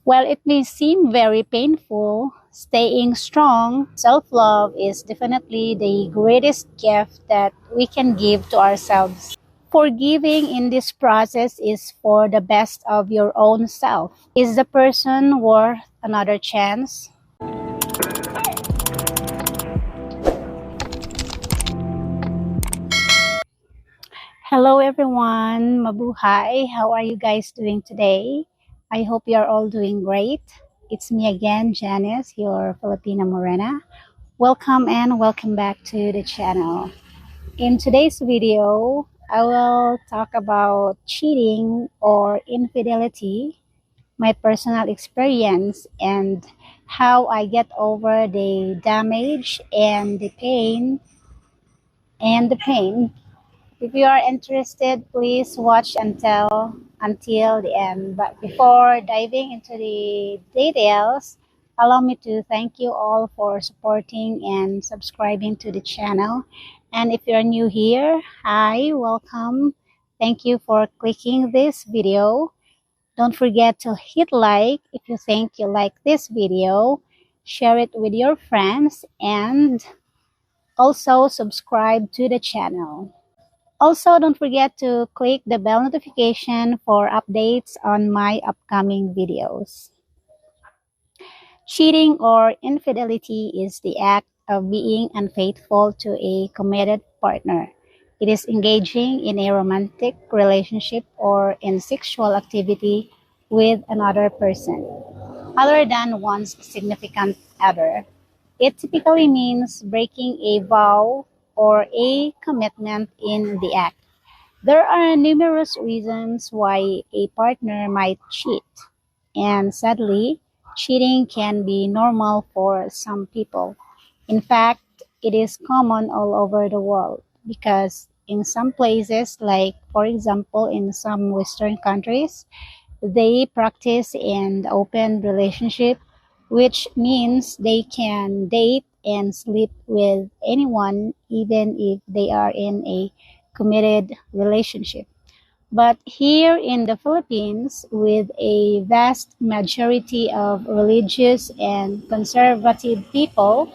While it may seem very painful, staying strong, self-love is definitely the greatest gift that we can give to ourselves. Forgiving in this process is for the best of your own self. Is the person worth another chance? Hello everyone, mabuhay. How are you guys doing today? I hope you're all doing great. It's me again, Janice, your Filipina Morena. Welcome and welcome back to the channel. In today's video, I will talk about cheating or infidelity, my personal experience, and how I get over the damage and the pain. If you are interested, please watch until the end. But before diving into the details, allow me to thank you all for supporting and subscribing to the channel. And if you're new here, hi, welcome. Thank you for clicking this video. Don't forget to hit like if you think you like this video. Share it with your friends and also subscribe to the channel. Also, don't forget to click the bell notification for updates on my upcoming videos. Cheating or infidelity is the act of being unfaithful to a committed partner. It is engaging in a romantic relationship or in sexual activity with another person, other than one's significant other. It typically means breaking a vow or a commitment in the act. There are numerous reasons why a partner might cheat, and sadly, cheating can be normal for some people. In fact, it is common all over the world because in some places, like for example in some Western countries, they practice an open relationship, which means they can date and sleep with anyone, even if they are in a committed relationship. But here in the Philippines, with a vast majority of religious and conservative people,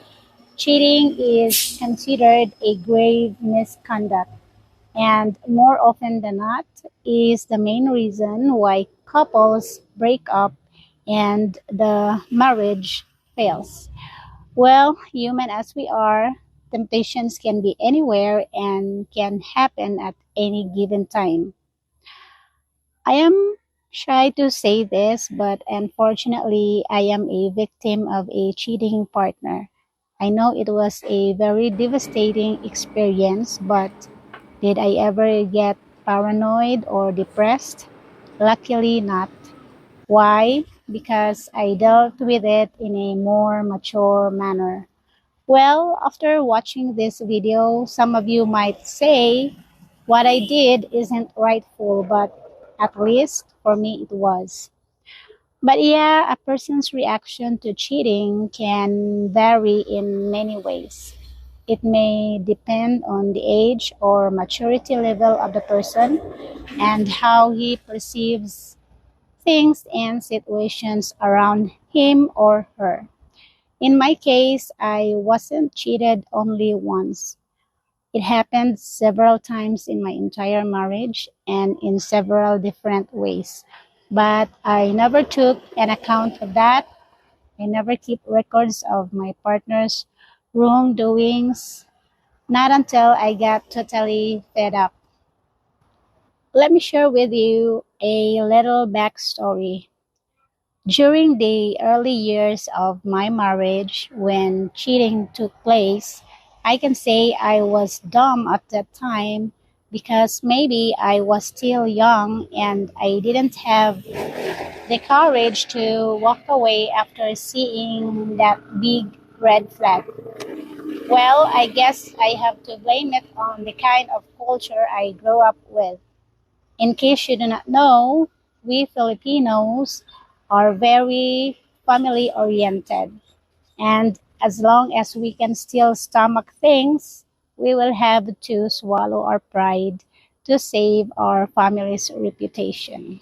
cheating is considered a grave misconduct, and more often than not is the main reason why couples break up and the marriage fails. Well, human as we are, temptations can be anywhere and can happen at any given time. I am shy to say this, but unfortunately, I am a victim of a cheating partner. I know it was a very devastating experience, but did I ever get paranoid or depressed? Luckily not. Why? Because I dealt with it in a more mature manner. Well, after watching this video, some of you might say what I did isn't rightful, but at least for me it was. But yeah, a person's reaction to cheating can vary in many ways. It may depend on the age or maturity level of the person and how he perceives things and situations around him or her. In my case, I wasn't cheated only once. It happened several times in my entire marriage and in several different ways. But I never took an account of that. I never keep records of my partner's wrongdoings, not until I got totally fed up. Let me share with you a little backstory. During the early years of my marriage, when cheating took place, I can say I was dumb at that time because maybe I was still young and I didn't have the courage to walk away after seeing that big red flag. Well, I guess I have to blame it on the kind of culture I grew up with. In case you do not know, we Filipinos are very family oriented. And as long as we can still stomach things, we will have to swallow our pride to save our family's reputation.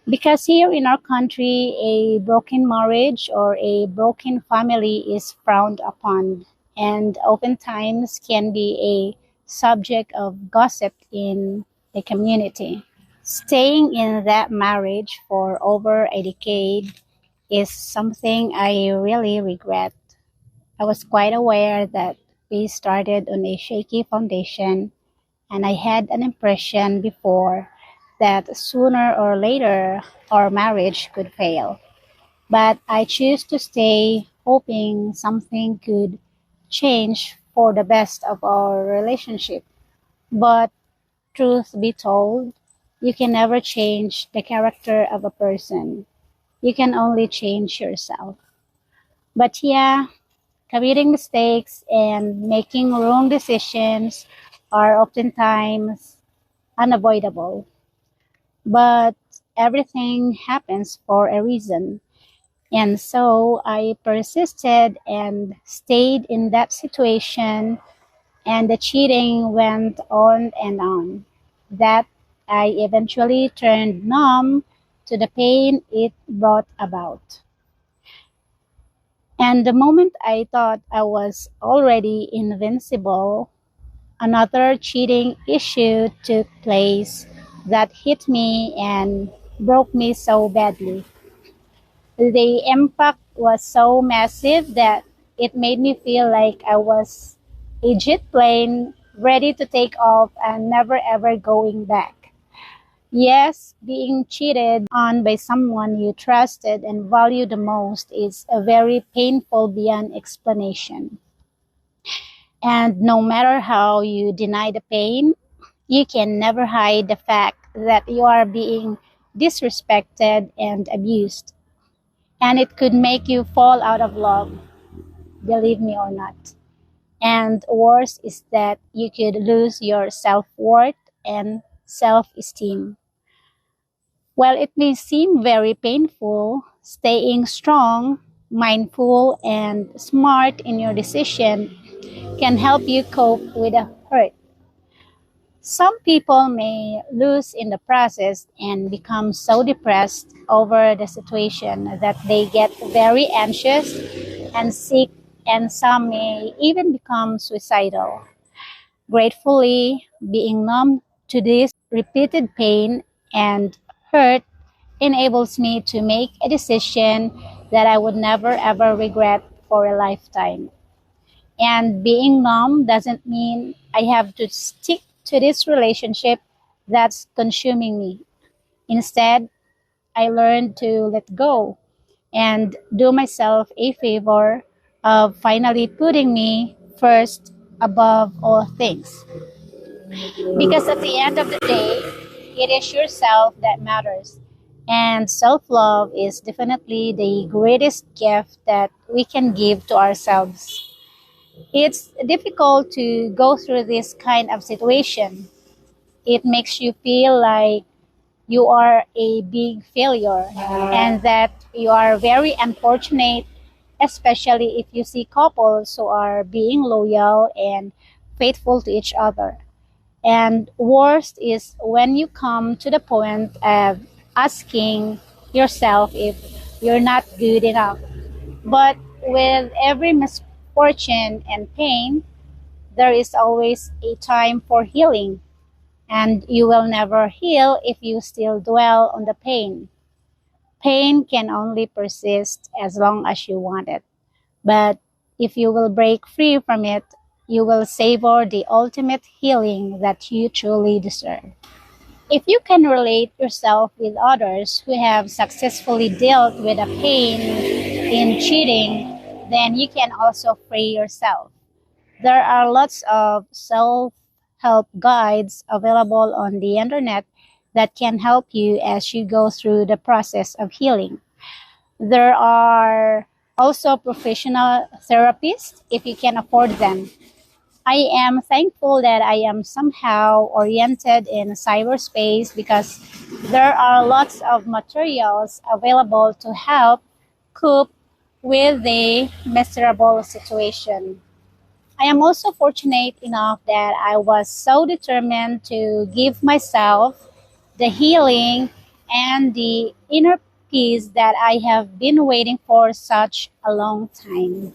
Because here in our country, a broken marriage or a broken family is frowned upon and oftentimes can be a subject of gossip in the community. Staying in that marriage for over a decade is something I really regret. I was quite aware that we started on a shaky foundation, and I had an impression before that sooner or later our marriage could fail. But I choose to stay hoping something could change for the best of our relationship. But truth be told, you can never change the character of a person. You can only change yourself. But yeah, committing mistakes and making wrong decisions are oftentimes unavoidable. But everything happens for a reason. And so I persisted and stayed in that situation, and the cheating went on and on. That I eventually turned numb to the pain it brought about. And the moment I thought I was already invincible, another cheating issue took place that hit me and broke me so badly. The impact was so massive that it made me feel like I was a jet plane ready to take off and never ever going back. Yes, being cheated on by someone you trusted and valued the most is a very painful beyond explanation. And no matter how you deny the pain, you can never hide the fact that you are being disrespected and abused. And it could make you fall out of love, believe me or not. And worse is that you could lose your self worth and self esteem. While it may seem very painful, staying strong, mindful, and smart in your decision can help you cope with the hurt. Some people may lose in the process and become so depressed over the situation that they get very anxious and sick, and some may even become suicidal. Gratefully, being numb to this repeated pain and hurt enables me to make a decision that I would never ever regret for a lifetime. And being numb doesn't mean I have to stick to this relationship that's consuming me. Instead, I learned to let go and do myself a favor of finally putting me first above all things. Because at the end of the day, it is yourself that matters. And self love is definitely the greatest gift that we can give to ourselves. It's difficult to go through this kind of situation. It makes you feel like you are a big failure and that you are very unfortunate, especially if you see couples who are being loyal and faithful to each other. And worst is when you come to the point of asking yourself if you're not good enough. But with every misfortune and pain, there is always a time for healing, and you will never heal if you still dwell on the pain. Pain can only persist as long as you want it, but if you will break free from it, you will savor the ultimate healing that you truly deserve. If you can relate yourself with others who have successfully dealt with the pain in cheating, then you can also free yourself. There are lots of self help guides available on the internet that can help you as you go through the process of healing. There are also professional therapists if you can afford them. I am thankful that I am somehow oriented in cyberspace because there are lots of materials available to help cope with the miserable situation. I am also fortunate enough that I was so determined to give myself the healing and the inner peace that I have been waiting for such a long time.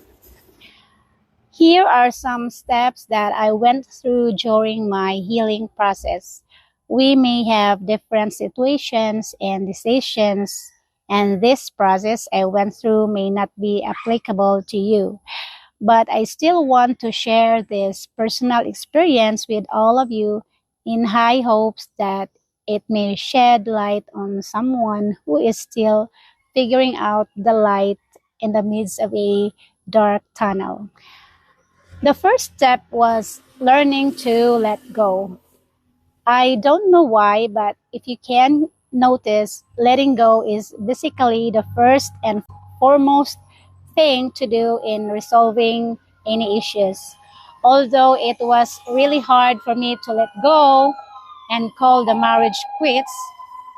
Here are some steps that I went through during my healing process. We may have different situations and decisions, and this process I went through may not be applicable to you. But I still want to share this personal experience with all of you in high hopes that it may shed light on someone who is still figuring out the light in the midst of a dark tunnel. The first step was learning to let go. I don't know why, but if you can notice, letting go is basically the first and foremost thing to do in resolving any issues. Although it was really hard for me to let go and call the marriage quits,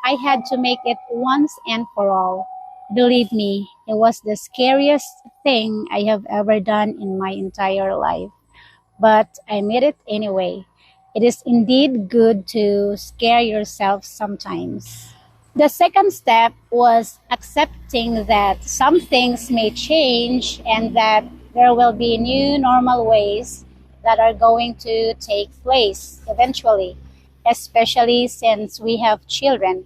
I had to make it once and for all. Believe me, it was the scariest thing I have ever done in my entire life, but I made it anyway. It is indeed good to scare yourself sometimes. The second step was accepting that some things may change and that there will be new normal ways that are going to take place eventually, especially since we have children.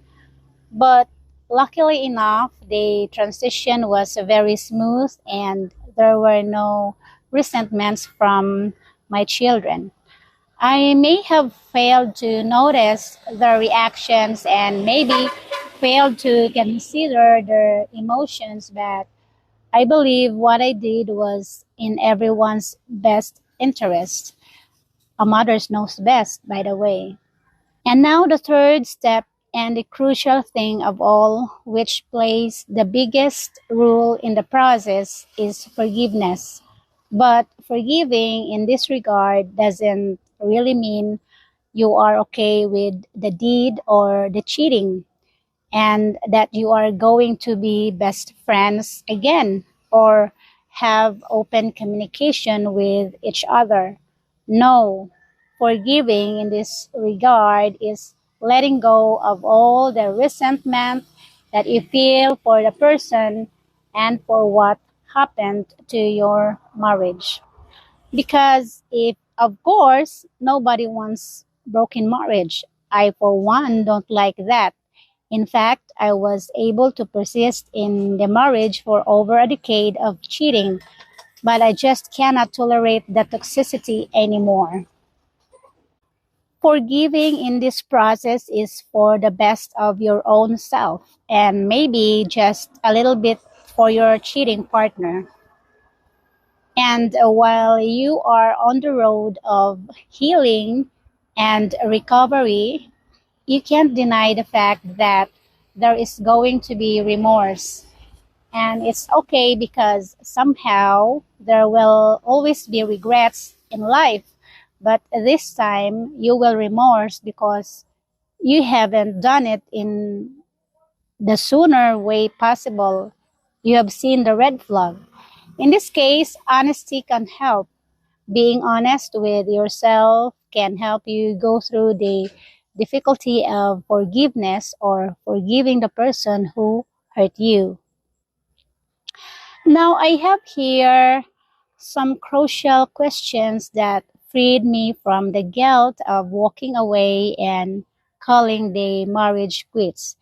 But luckily enough, the transition was very smooth and there were no resentments from my children. I may have failed to notice their reactions and maybe failed to consider their emotions, but I believe what I did was in everyone's best interest. A mother knows best, by the way. And now the third step and the crucial thing of all, which plays the biggest role in the process, is forgiveness. But forgiving in this regard doesn't really mean you are okay with the deed or the cheating and that you are going to be best friends again or have open communication with each other. No, forgiving in this regard is letting go of all the resentment that you feel for the person and for what happened to your marriage. Because if, of course, nobody wants broken marriage. I, for one, don't like that. In fact, I was able to persist in the marriage for over a decade of cheating, but I just cannot tolerate the toxicity anymore. Forgiving in this process is for the best of your own self and maybe just a little bit for your cheating partner. And while you are on the road of healing and recovery, you can't deny the fact that there is going to be remorse. And it's okay because somehow there will always be regrets in life. But this time you will remorse because you haven't done it in the sooner way possible. You have seen the red flag. In this case, honesty can help. Being honest with yourself can help you go through the difficulty of forgiveness or forgiving the person who hurt you. Now, I have here some crucial questions that freed me from the guilt of walking away and calling the marriage quits.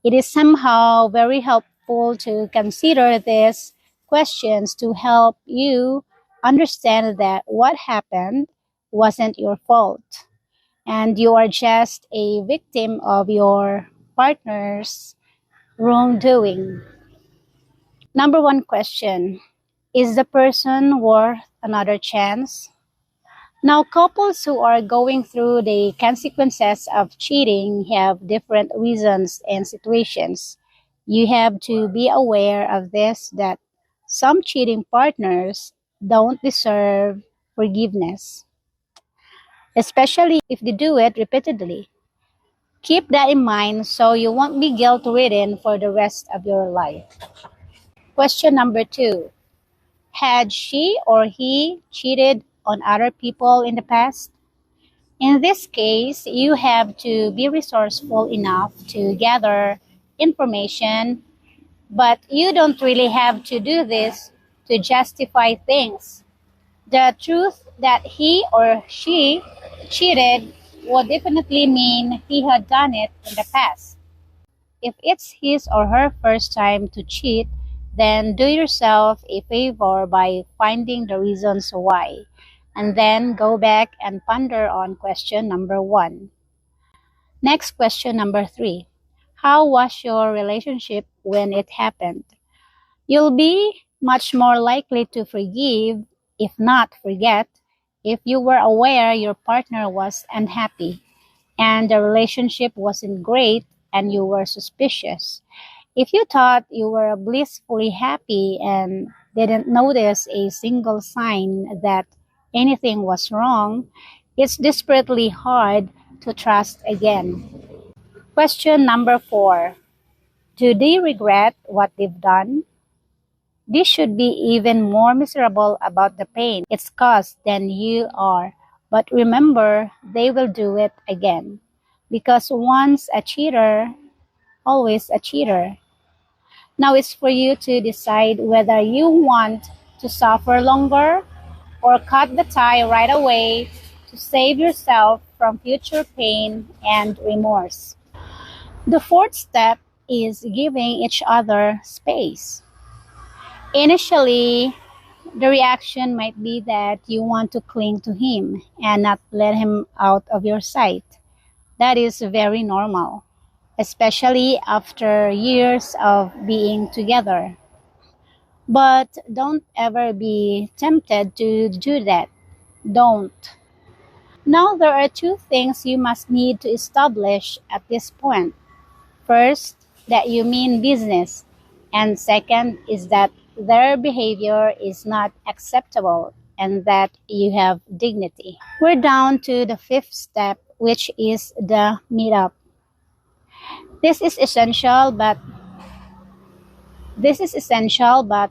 It is somehow very helpful to consider these questions to help you understand that what happened wasn't your fault and you are just a victim of your partner's wrongdoing. Number one question: is the person worth another chance? Now, couples who are going through the consequences of cheating have different reasons and situations. You have to be aware of this that some cheating partners don't deserve forgiveness, especially if they do it repeatedly. Keep that in mind so you won't be guilt ridden for the rest of your life. Question number two: had she or he cheated on other people in the past? In this case, you have to be resourceful enough to gather information, but you don't really have to do this to justify things. The truth that he or she cheated would definitely mean he had done it in the past. If it's his or her first time to cheat, then do yourself a favor by finding the reasons why, and then go back and ponder on question number one. Next, question number three. How was your relationship when it happened? You'll be much more likely to forgive, if not forget, if you were aware your partner was unhappy and the relationship wasn't great and you were suspicious. If you thought you were blissfully happy and didn't notice a single sign that anything was wrong, it's desperately hard to trust again. Question number four. Do they regret what they've done? They should be even more miserable about the pain it's caused than you are. But remember, they will do it again. Because once a cheater, always a cheater. Now it's for you to decide whether you want to suffer longer or cut the tie right away to save yourself from future pain and remorse. The fourth step is giving each other space. Initially, the reaction might be that you want to cling to him and not let him out of your sight. That is very normal, especially after years of being together. But don't ever be tempted to do that. Don't. Now, there are two things you must need to establish at this point. First, that you mean business. And second is that their behavior is not acceptable and that you have dignity. We're down to the fifth step, which is the meetup. This is essential, but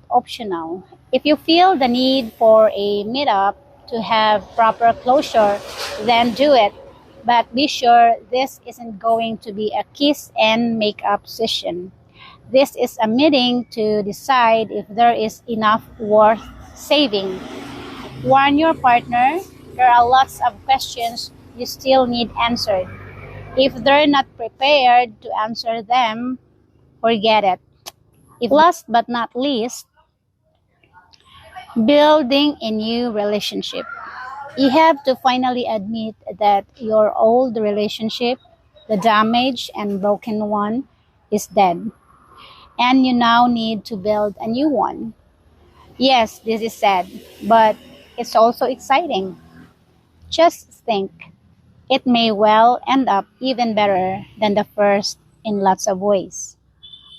optional. If you feel the need for a meetup to have proper closure, then do it. But be sure this isn't going to be a kiss and make up session. This is a meeting to decide if there is enough worth saving. Warn your partner, there are lots of questions you still need answered. If they're not prepared to answer them, forget it. Last but not least, building a new relationship. You have to finally admit that your old relationship, the damaged and broken one, is dead. And you now need to build a new one. Yes, this is sad, but it's also exciting. Just think, it may well end up even better than the first in lots of ways.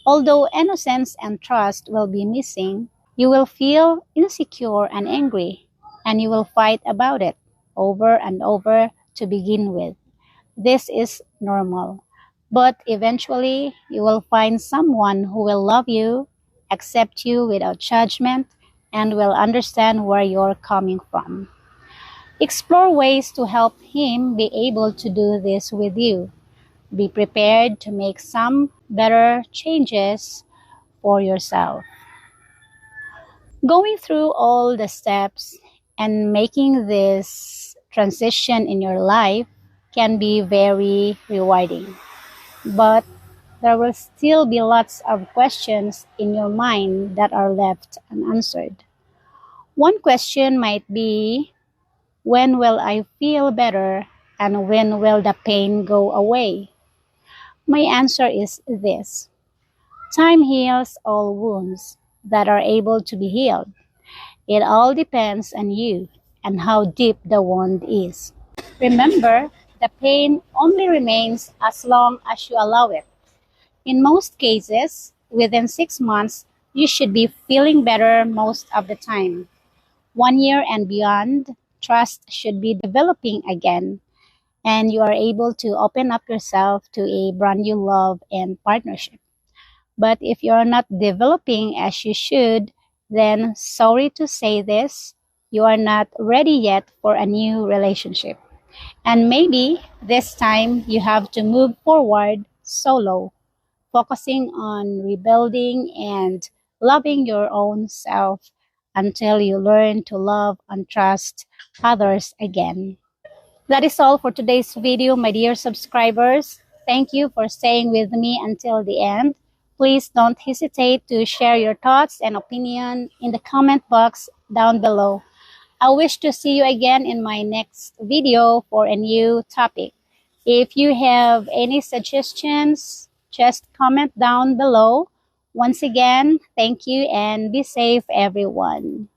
Although innocence and trust will be missing, you will feel insecure and angry, and you will fight about it over and over to begin with. This is normal. But eventually, you will find someone who will love you, accept you without judgment, and will understand where you're coming from. Explore ways to help him be able to do this with you. Be prepared to make some better changes for yourself. Going through all the steps and making this transition in your life can be very rewarding. But there will still be lots of questions in your mind that are left unanswered. One question might be, when will I feel better and when will the pain go away? My answer is this. Time heals all wounds that are able to be healed. It all depends on you and how deep the wound is. Remember, the pain only remains as long as you allow it. In most cases, within 6 months, you should be feeling better most of the time. 1 year and beyond, trust should be developing again, and you are able to open up yourself to a brand new love and partnership. But if you're not developing as you should, then sorry to say this, you are not ready yet for a new relationship. And maybe this time you have to move forward solo, focusing on rebuilding and loving your own self until you learn to love and trust others again. That is all for today's video, my dear subscribers. Thank you for staying with me until the end. Please don't hesitate to share your thoughts and opinion in the comment box down below. I wish to see you again in my next video for a new topic. If you have any suggestions, just comment down below. Once again, thank you and be safe, everyone.